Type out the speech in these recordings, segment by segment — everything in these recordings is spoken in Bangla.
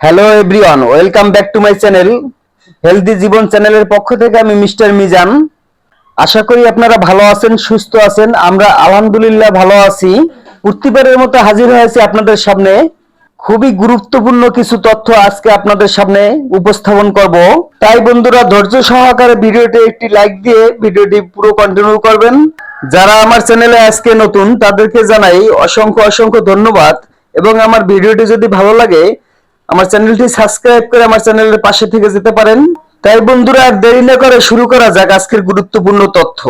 Hello everyone, welcome back to my channel healthy জীবন চ্যানেলের পক্ষ থেকে আমি মিস্টার মিজান। আশা করি আপনারা ভালো আছেন, সুস্থ আছেন। আমরা আলহামদুলিল্লাহ ভালো আছি। প্রতিবারের মতো হাজির হয়েছি আপনাদের সামনে। খুবই গুরুত্বপূর্ণ কিছু তথ্য আজকে আপনাদের সামনে উপস্থাপন করব। তাই বন্ধুরা, ধৈর্য সহকারে ভিডিওটি একটি লাইক দিয়ে ভিডিওটি পুরো কন্টিনিউ করবেন। যারা আমার চ্যানেলে আজকে নতুন তাদেরকে জানাই অসংখ্য ধন্যবাদ। এবং আমার ভিডিওটি যদি ভালো লাগে আমার চ্যানেলটি সাবস্ক্রাইব করে আমার চ্যানেলের পাশে থেকে যেতে পারেন। তাই বন্ধুরা, আর দেরি না করে শুরু করা যাক আজকের গুরুত্বপূর্ণ তথ্য।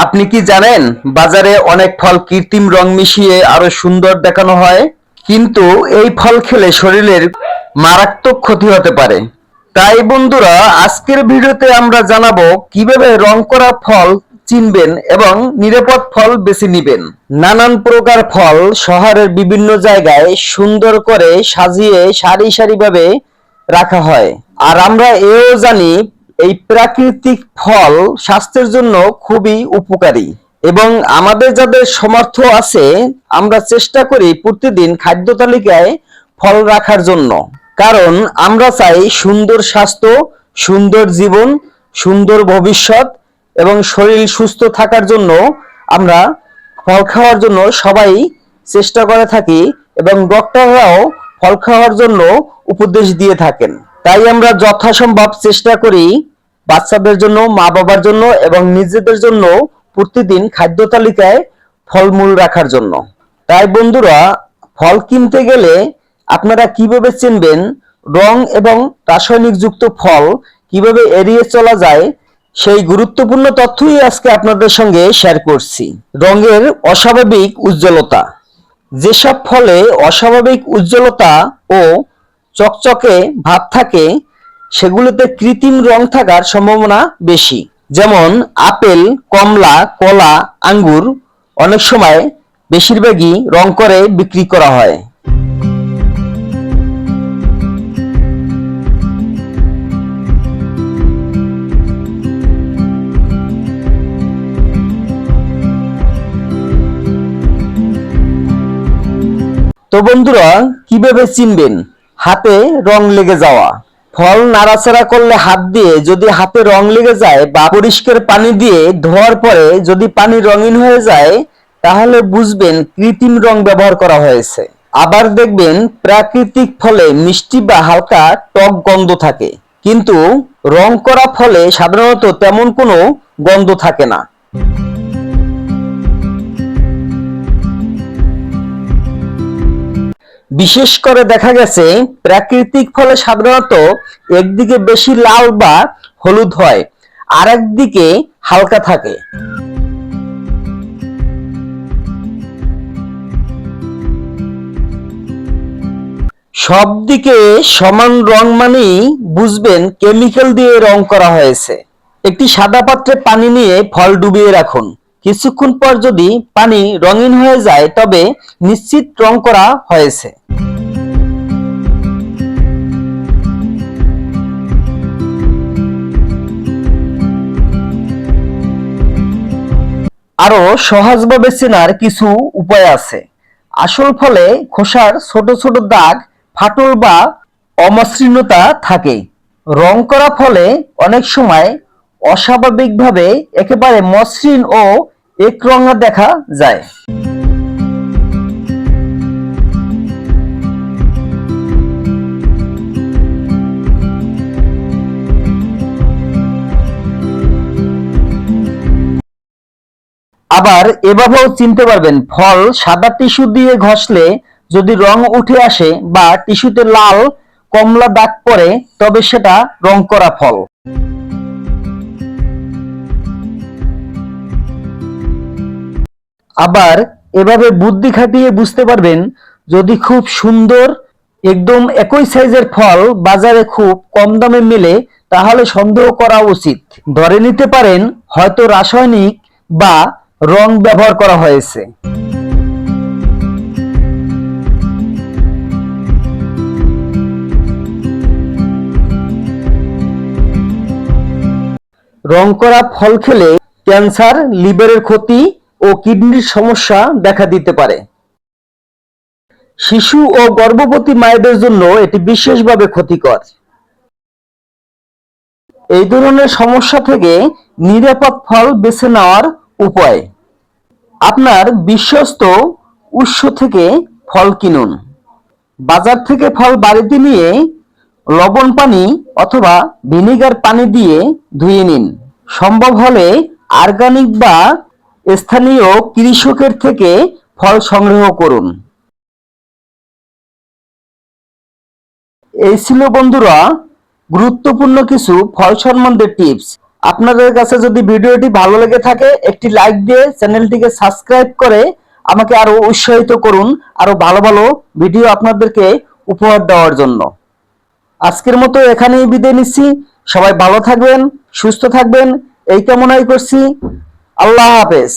আপনি কি জানেন, বাজারে অনেক ফল কৃত্রিম রং মিশিয়ে আরো সুন্দর দেখানো হয়, কিন্তু এই ফল খেলে শরীরের মারাত্মক ক্ষতি হতে পারে। তাই বন্ধুরা, আজকের ভিডিওতে আমরা জানাবো কিভাবে রং করা ফল চিনবেন এবং নিরাপদ ফল বেছে নেবেন। নানান প্রকার ফল শহরের বিভিন্ন জায়গায় সুন্দর করে সাজিয়ে সারি সারিভাবে রাখা হয়। আর আমরা এও জানি এই প্রাকৃতিক ফল স্বাস্থ্যের জন্য খুবই উপকারী। এবং আমাদের যাদের সামর্থ্য আছে, আমরা চেষ্টা করি প্রতিদিন খাদ্য তালিকায় ফল রাখার জন্য। কারণ আমরা চাই সুন্দর স্বাস্থ্য, সুন্দর জীবন, সুন্দর ভবিষ্যৎ এবং শরীর সুস্থ থাকার জন্য আমরা ফল খাওয়ার জন্য সবাই চেষ্টা করে থাকি এবং ডক্টররাও ফল খাওয়ার জন্য উপদেশ দিয়ে থাকেন। তাই আমরা যথাসম্ভব চেষ্টা করি বাচ্চাদের জন্য, মা বাবার জন্য এবং নিজেদের জন্য প্রতিদিন খাদ্য তালিকায় ফলমূল রাখার জন্য। তাই বন্ধুরা, ফল কিনতে গেলে আপনারা কিভাবে চিনবেন রং এবং রাসায়নিক যুক্ত ফল কিভাবে এড়িয়ে চলা যায়, সেই গুরুত্বপূর্ণ তথ্যই আজকে আপনাদের সঙ্গে শেয়ার করছি। রঙের অস্বাভাবিক উজ্জ্বলতা। যেসব ফলে অস্বাভাবিক উজ্জ্বলতা ও চকচকে ভাব থাকে সেগুলোতে কৃত্রিম রং থাকার সম্ভাবনা বেশি। যেমন আপেল, কমলা, কলা, আঙ্গুর অনেক সময় বেশিরভাগই রং করে বিক্রি করা হয়। তো বন্ধুরা, কিভাবে চিনবেন? হাতে রং লেগে যাওয়া। ফল নাড়াচাড়া করলে হাত দিয়ে যদি হাতে রং লেগে যায় বা পরিষ্কার পানি দিয়ে ধোয়ার পরে যদি পানি রঙিন হয়ে যায়, তাহলে বুঝবেন কৃত্রিম রং ব্যবহার করা হয়েছে। আবার দেখবেন প্রাকৃতিক ফলে মিষ্টি বা হালকা টক গন্ধ থাকে, কিন্তু রং করা ফলে সাধারণত তেমন কোনো গন্ধ থাকে না। বিশেষ করে দেখা গেছে প্রাকৃতিক ফলে সাধারণত একদিকে বেশি লাল বা হলুদ হয়, আর একদিকে হালকা থাকে। সব দিকে সমান রং মানেই বুঝবেন কেমিক্যাল দিয়ে রং করা হয়েছে। একটি সাদা পাত্রে পানি নিয়ে ফল ডুবিয়ে রাখুন। কিছুক্ষণ পর যদি পানি রঙিন হয়ে যায় তবে নিশ্চিত রং করা হয়েছে। আরো সহজভাবে চেনার কিছু উপায় আছে। আসল ফলে খোসার ছোট ছোট দাগ, ফাটল বা অমসৃণতা থাকে। রং করা ফলে অনেক সময় অস্বাভাবিকভাবে একেবারে মসৃণ ও একরঙা দেখা যায়। আবার এভাবেও চিনতে পারবেন ফল সাদা টিস্যু দিয়ে ঘষলে যদি রং উঠে আসে বা টিস্যুতে লাল কমলা দাগ পড়ে তবে সেটা রং করা ফল। আবার এভাবে বুদ্ধি খাটিয়ে বুঝতে পারবেন যদি খুব সুন্দর একদম একই সাইজের ফল বাজারে খুব কম দামে মেলে তাহলে সন্দেহ করা উচিত। ধরে নিতে পারেন হয়তো রাসায়নিক বা রং ব্যবহার করা হয়েছে। রং করা ফল খেলে ক্যান্সার, লিভারের ক্ষতি ও ও কিডনির সমস্যা দেখা দিতে পারে। শিশু ও গর্ভবতী মায়েদের জন্য এটি বিশেষভাবে ক্ষতিকর। এই ধরনের সমস্যা থেকে নিরাপদ ফল বেছে নেওয়ার উপায়: আপনার বিশ্বস্ত উৎস থেকে ফল কিনুন। বাজার থেকে ফল বাড়িতে নিয়ে লবণ পানি অথবা ভিনেগার পানি দিয়ে ধুয়ে নিন। সম্ভব হলে অর্গানিক বা স্থানীয় কৃষকের থেকে ফল সংগ্রহ করুন। এই ছিল বন্ধুরা গুরুত্বপূর্ণ কিছু ফল সম্বন্ধে টিপস। আপনাদের কাছে যদি ভিডিওটি ভালো লেগে থাকে একটি লাইক দিয়ে চ্যানেলটিকে সাবস্ক্রাইব করে আমাকে আরো উৎসাহিত করুন আরো ভালো ভালো ভিডিও আপনাদেরকে উপহার দেওয়ার জন্য। আজকের মতো এখানেই বিদায় নিচ্ছি। সবাই ভালো থাকবেন, সুস্থ থাকবেন এই কামনাই করছি। আল্লাহ হাফেজ।